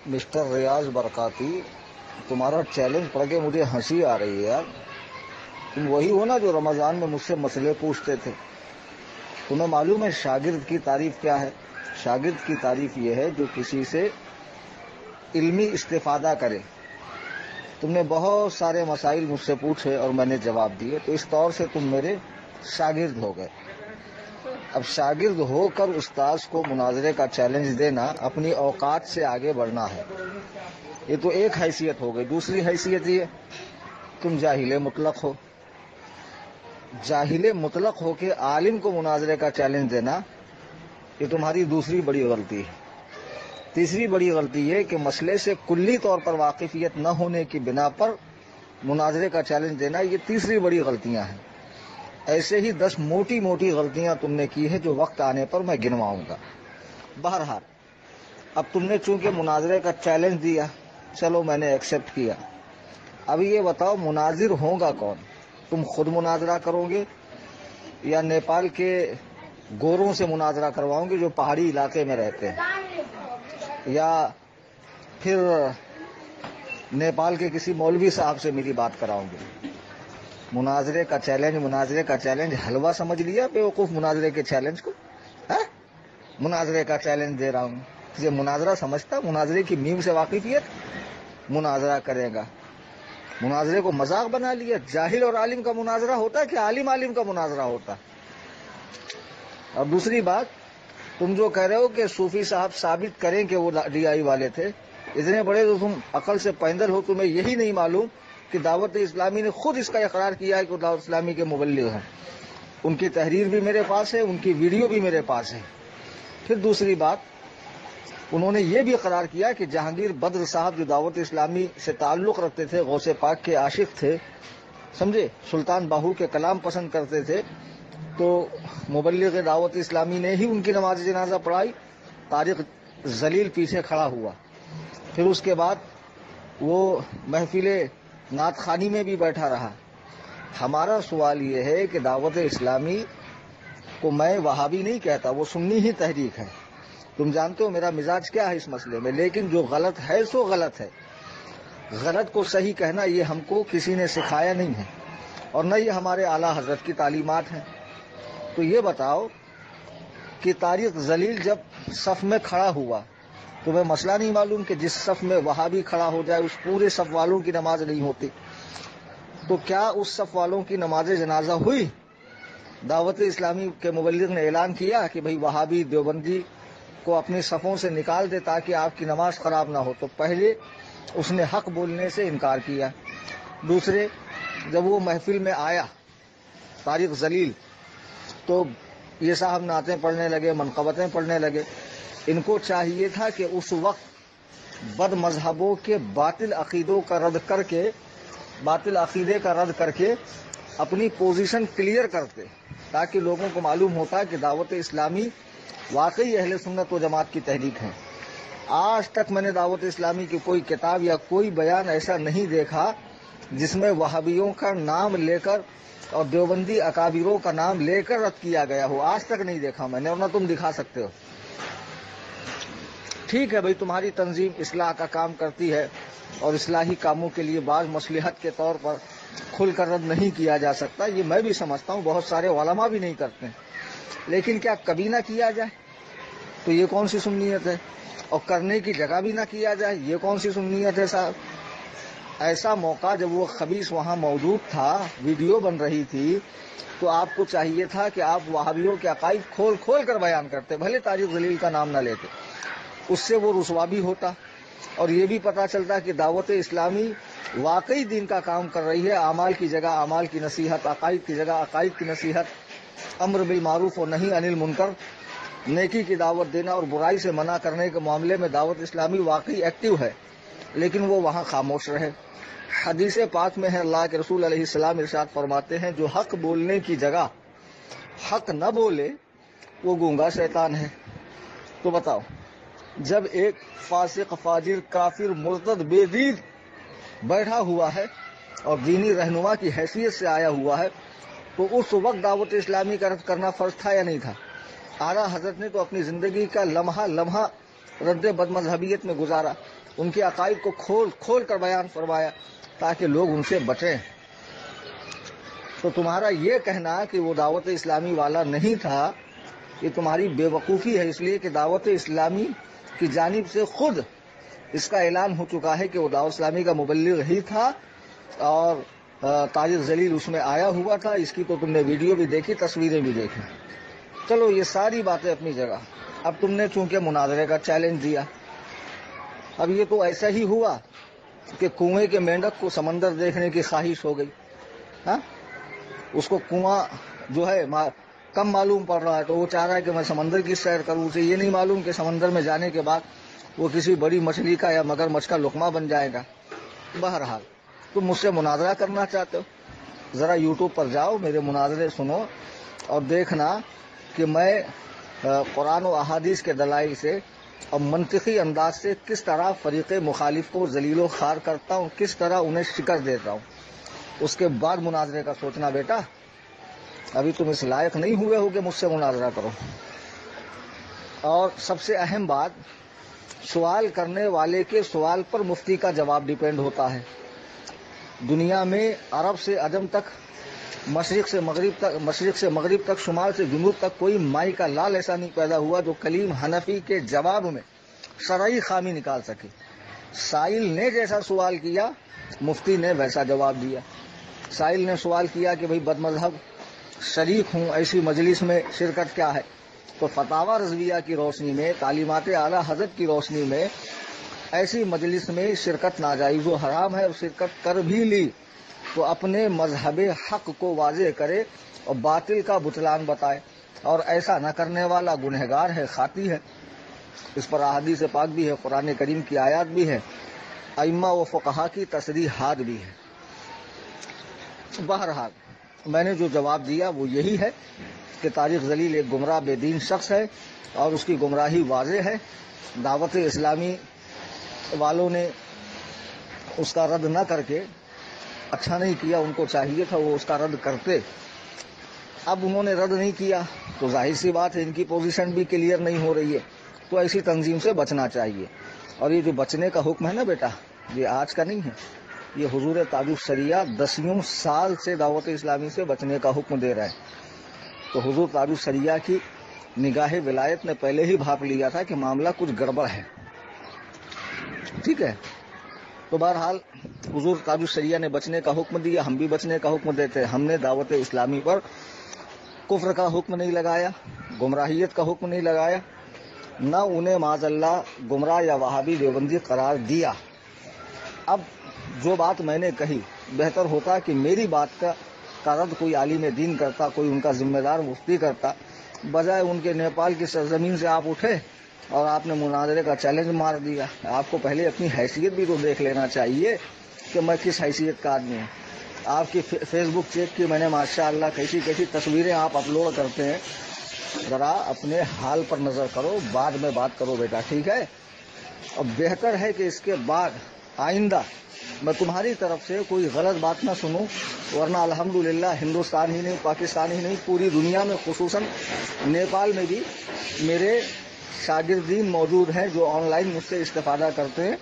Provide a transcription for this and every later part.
Mister ریاض برکاتی، تمہارا challenge پڑھ کے مجھے ہنسی آ رہی ہے یار۔ تم وہی ہو نا جو رمضان میں مجھ سے مسئلے پوچھتے تھے۔ تمہیں معلوم ہے شاگرد کی تعریف کیا ہے؟ شاگرد کی تعریف یہ ہے جو کسی سے علمی استفادہ کرے۔ تم نے بہت سارے مسائل مجھ سے پوچھے اور میں نے جواب دیے، تو اس طور سے تم میرے شاگرد ہو گئے۔ اب شاگرد ہو کر استاذ کو مناظرے کا چیلنج دینا اپنی اوقات سے آگے بڑھنا ہے۔ یہ تو ایک حیثیت ہو گئی۔ دوسری حیثیت یہ تم جاہل مطلق ہو۔ جاہل مطلق ہو کے عالم کو مناظرے کا چیلنج دینا، یہ تمہاری دوسری بڑی غلطی ہے۔ تیسری بڑی غلطی یہ کہ مسئلے سے کلی طور پر واقفیت نہ ہونے کی بنا پر مناظرے کا چیلنج دینا، یہ تیسری بڑی غلطیاں ہیں۔ ایسے ہی 10 موٹی موٹی غلطیاں تم نے کی ہیں جو وقت آنے پر میں گنواؤں گا۔ بہرحال اب تم نے چونکہ مناظرے کا چیلنج دیا، چلو میں نے ایکسپٹ کیا۔ اب یہ بتاؤ مناظر ہوگا کون؟ تم خود مناظرہ کرو گے یا نیپال کے گوروں سے مناظرہ کرواؤں گے جو پہاڑی علاقے میں رہتے ہیں، یا پھر نیپال کے کسی مولوی صاحب سے میری بات کراؤں گے؟ مناظرے کا چیلنج حلوہ سمجھ لیا بیوقوف مناظرے کے چیلنج کو؟ مناظرے کا چیلنج دے رہا ہوں، یہ مناظرہ سمجھتا؟ مناظرے کی میم سے واقفیت؟ مناظرہ کرے گا، مناظرے کو مذاق بنا لیا۔ جاہل اور عالم کا مناظرہ ہوتا ہے کہ عالم عالم کا مناظرہ ہوتا؟ اور دوسری بات، تم جو کہہ رہے ہو کہ صوفی صاحب ثابت کریں کہ وہ ڈی آئی والے تھے، اتنے بڑے تو تم عقل سے پیندل ہو، تمہیں یہی نہیں معلوم کہ دعوت اسلامی نے خود اس کا اقرار کیا ہے کہ وہ دعوت اسلامی کے مبلغ ہیں۔ ان کی تحریر بھی میرے پاس ہے، ان کی ویڈیو بھی میرے پاس ہے۔ پھر دوسری بات، انہوں نے یہ بھی اقرار کیا کہ جہانگیر بدر صاحب جو دعوت اسلامی سے تعلق رکھتے تھے، غوث پاک کے عاشق تھے، سمجھے، سلطان باہو کے کلام پسند کرتے تھے، تو مبلغ دعوت اسلامی نے ہی ان کی نماز جنازہ پڑھائی۔ طارق ذلیل پیچھے کھڑا ہوا، پھر اس کے بعد وہ محفل نعت خوانی میں بھی بیٹھا رہا۔ ہمارا سوال یہ ہے کہ دعوت اسلامی کو میں وہابی نہیں کہتا، وہ سنی ہی تحریک ہے۔ تم جانتے ہو میرا مزاج کیا ہے اس مسئلے میں، لیکن جو غلط ہے سو غلط ہے۔ غلط کو صحیح کہنا یہ ہم کو کسی نے سکھایا نہیں ہے، اور نہ یہ ہمارے اعلیٰ حضرت کی تعلیمات ہیں۔ تو یہ بتاؤ کہ طارق ذلیل جب صف میں کھڑا ہوا، تمہیں مسئلہ نہیں معلوم کہ جس صف میں وہابی کھڑا ہو جائے اس پورے صف والوں کی نماز نہیں ہوتی؟ تو کیا اس صف والوں کی نماز جنازہ ہوئی؟ دعوت اسلامی کے مبلغ نے اعلان کیا کہ بھئی وہابی دیوبندی کو اپنی صفوں سے نکال دے تاکہ آپ کی نماز خراب نہ ہو؟ تو پہلے اس نے حق بولنے سے انکار کیا۔ دوسرے، جب وہ محفل میں آیا طارق ذلیل، تو یہ صاحب نعتیں پڑھنے لگے، منقبتیں پڑھنے لگے۔ ان کو چاہیے تھا کہ اس وقت بد مذہبوں کے باطل عقیدے کا رد کر کے اپنی پوزیشن کلیئر کرتے، تاکہ لوگوں کو معلوم ہوتا کہ دعوت اسلامی واقعی اہل سنت و جماعت کی تحریک ہے۔ آج تک میں نے دعوت اسلامی کی کوئی کتاب یا کوئی بیان ایسا نہیں دیکھا جس میں وہابیوں کا نام لے کر اور دیوبندی اکابروں کا نام لے کر رد کیا گیا ہو۔ آج تک نہیں دیکھا میں نے، اور نہ تم دکھا سکتے ہو۔ ٹھیک ہے بھائی، تمہاری تنظیم اصلاح کا کام کرتی ہے، اور اصلاحی کاموں کے لیے بعض مصلحت کے طور پر کھل کر رد نہیں کیا جا سکتا، یہ میں بھی سمجھتا ہوں، بہت سارے علماء بھی نہیں کرتے، لیکن کیا کبھی نہ کیا جائے تو یہ کون سی سنیت ہے؟ اور کرنے کی جگہ بھی نہ کیا جائے، یہ کون سی سنیت ہے صاحب؟ ایسا موقع جب وہ خبیث وہاں موجود تھا، ویڈیو بن رہی تھی، تو آپ کو چاہیے تھا کہ آپ وہابیوں کے عقائد کھول کھول کر بیان کرتے، بھلے طارق ذلیل کا نام نہ لیتے، اس سے وہ رسوا بھی ہوتا، اور یہ بھی پتا چلتا کہ دعوت اسلامی واقعی دین کا کام کر رہی ہے۔ اعمال کی جگہ اعمال کی نصیحت، عقائد کی جگہ عقائد کی نصیحت، امر بالمعروف اور نہی عن المنکر، نیکی کی دعوت دینا اور برائی سے منع کرنے کے معاملے میں دعوت اسلامی واقعی ایکٹیو ہے، لیکن وہ وہاں خاموش رہے۔ حدیث پاک میں ہے، اللہ کے رسول علیہ السلام ارشاد فرماتے ہیں، جو حق بولنے کی جگہ حق نہ بولے وہ گونگا شیطان ہے۔ تو بتاؤ، جب ایک فاسق، فاجر، کافر، مرتد، بے دین بیٹھا ہوا ہے اور دینی رہنما کی حیثیت سے آیا ہوا ہے، تو اس وقت دعوت اسلامی کا رد کرنا فرض تھا یا نہیں تھا؟ اعلیٰ حضرت نے تو اپنی زندگی کا لمحہ لمحہ رد بد مذہبیت میں گزارا، ان کے عقائد کو کھول کھول کر بیان فرمایا تاکہ لوگ ان سے بچیں۔ تو تمہارا یہ کہنا کہ وہ دعوت اسلامی والا نہیں تھا، یہ تمہاری بے وقوفی ہے، اس لیے کہ دعوت اسلامی کی جانب سے خود اس کا اعلان ہو چکا ہے کہ وہ دعوت اسلامی کا مبلغ ہی تھا اور طارق ذلیل اس میں آیا ہوا تھا۔ اس کی تو تم نے ویڈیو بھی دیکھی، تصویریں بھی دیکھی۔ چلو یہ ساری باتیں اپنی جگہ۔ اب تم نے چونکہ مناظرے کا چیلنج دیا، اب یہ تو ایسا ہی ہوا کہ کنویں کے مینڈک کو سمندر دیکھنے کی خواہش ہو گئی، ہاں، اس کو کنواں جو ہے کم معلوم پڑ رہا ہے تو وہ چاہ رہا ہے کہ میں سمندر کی سیر کروں، اسے یہ نہیں معلوم کہ سمندر میں جانے کے بعد وہ کسی بڑی مچھلی کا یا مگر مچھ کا لقمہ بن جائے گا۔ بہرحال تم مجھ سے مناظرہ کرنا چاہتے ہو، ذرا یوٹیوب پر جاؤ، میرے مناظرے سنو اور دیکھنا کہ میں قرآن و احادیث کے دلائل سے اور منطقی انداز سے کس طرح فریق مخالف کو ذلیل و خوار کرتا ہوں، کس طرح انہیں شکست دیتا ہوں۔ اس کے بعد مناظرے کا سوچنا بیٹا، ابھی تم اس لائق نہیں ہوئے ہو کہ مجھ سے مناظرہ کرو۔ اور سب سے اہم بات، سوال کرنے والے کے سوال پر مفتی کا جواب ڈیپینڈ ہوتا ہے۔ دنیا میں عرب سے عجم تک، مشرق سے مغرب تک، شمال سے جنوب تک کوئی مائی کا لال ایسا نہیں پیدا ہوا جو کلیم حنفی کے جواب میں شرعی خامی نکال سکے۔ سائل نے جیسا سوال کیا، مفتی نے ویسا جواب دیا۔ سائل نے سوال کیا کہ بھئی بد مذہب شریک ہوں، ایسی مجلس میں شرکت کیا ہے؟ تو فتاوی رضویہ کی روشنی میں، تعلیمات اعلیٰ حضرت کی روشنی میں ایسی مجلس میں شرکت ناجائز و حرام ہے، اور شرکت کر بھی لی تو اپنے مذہب حق کو واضح کرے اور باطل کا بطلان بتائے، اور ایسا نہ کرنے والا گنہگار ہے، خاطی ہے۔ اس پر احادیث پاک بھی ہے، قرآن کریم کی آیات بھی ہے، ائمہ و فقہا کی تصریحات بھی ہے۔ بہرحال میں نے جو جواب دیا وہ یہی ہے کہ طارق ذلیل ایک گمراہ بے دین شخص ہے اور اس کی گمراہی واضح ہے۔ دعوت اسلامی والوں نے اس کا رد نہ کر کے اچھا نہیں کیا، ان کو چاہیے تھا وہ اس کا رد کرتے۔ اب انہوں نے رد نہیں کیا تو ظاہر سی بات ہے ان کی پوزیشن بھی کلیئر نہیں ہو رہی ہے، تو ایسی تنظیم سے بچنا چاہیے۔ اور یہ جو بچنے کا حکم ہے نا بیٹا، یہ آج کا نہیں ہے، یہ حضور تاج الشریعہ 10 سال سے دعوت اسلامی سے بچنے کا حکم دے رہا ہے۔ تو حضور تاج الشریعہ کی نگاہ ولایت نے پہلے ہی بھاپ لیا تھا کہ معاملہ کچھ گڑبڑ ہے، ٹھیک ہے۔ تو بہرحال حضور تاج الشریعہ نے بچنے کا حکم دیا، ہم بھی بچنے کا حکم دیتے ہیں۔ ہم نے دعوت اسلامی پر کفر کا حکم نہیں لگایا، گمراہیت کا حکم نہیں لگایا، نہ انہیں معاذ اللہ گمراہ یا وہابی دیوبندی قرار دیا۔ اب جو بات میں نے کہی، بہتر ہوتا کہ میری بات کا رد کوئی عالم دین کرتا، کوئی ان کا ذمہ دار مفتی کرتا، بجائے ان کے نیپال کی سرزمین سے آپ اٹھے اور آپ نے مناظرے کا چیلنج مار دیا۔ آپ کو پہلے اپنی حیثیت بھی تو دیکھ لینا چاہیے کہ میں کس حیثیت کا آدمی ہوں۔ آپ کی فیس بک چیک کی میں نے، ماشاءاللہ کیسی کیسی تصویریں آپ اپلوڈ کرتے ہیں، ذرا اپنے حال پر نظر کرو، بعد میں بات کرو بیٹا، ٹھیک ہے۔ اور بہتر ہے کہ اس کے بعد آئندہ میں تمہاری طرف سے کوئی غلط بات نہ سنوں، ورنہ الحمدللہ ہندوستان ہی نہیں، پاکستان ہی نہیں، پوری دنیا میں خصوصاً نیپال میں بھی میرے شاگردین موجود ہیں جو آن لائن مجھ سے استفادہ کرتے ہیں،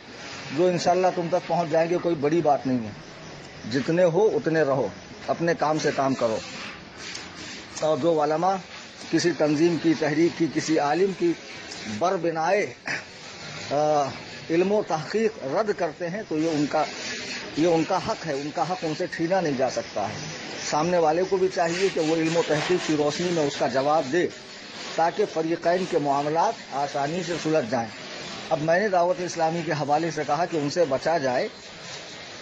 جو انشاءاللہ تم تک پہنچ جائیں گے۔ کوئی بڑی بات نہیں ہے، جتنے ہو اتنے رہو، اپنے کام سے کام کرو۔ اور جو علماء کسی تنظیم کی، تحریک کی، کسی عالم کی بربنائے علم و تحقیق رد کرتے ہیں تو یہ ان کا حق ہے، ان کا حق ان سے چھینا نہیں جا سکتا ہے۔ سامنے والے کو بھی چاہیے کہ وہ علم و تحقیق کی روشنی میں اس کا جواب دے تاکہ فریقین کے معاملات آسانی سے سلجھ جائیں۔ اب میں نے دعوت اسلامی کے حوالے سے کہا کہ ان سے بچا جائے،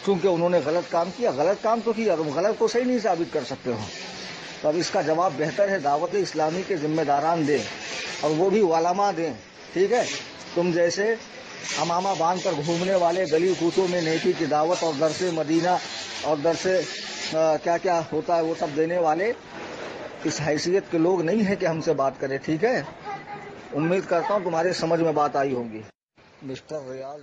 کیونکہ انہوں نے غلط کام کیا، غلط کام تو کیا، تم غلط کو صحیح نہیں ثابت کر سکتے ہو، تو اب اس کا جواب بہتر ہے دعوت اسلامی کے ذمہ داران دیں، اور وہ بھی علماء دیں، ٹھیک ہے۔ تم جیسے امامہ باندھ کر گھومنے والے گلی کوچوں میں نیکی کی دعوت اور درس مدینہ اور درس کیا کیا ہوتا ہے وہ سب دینے والے اس حیثیت کے لوگ نہیں ہیں کہ ہم سے بات کریں، ٹھیک ہے۔ امید کرتا ہوں تمہارے سمجھ میں بات آئی ہوگی۔ مسٹر ریاض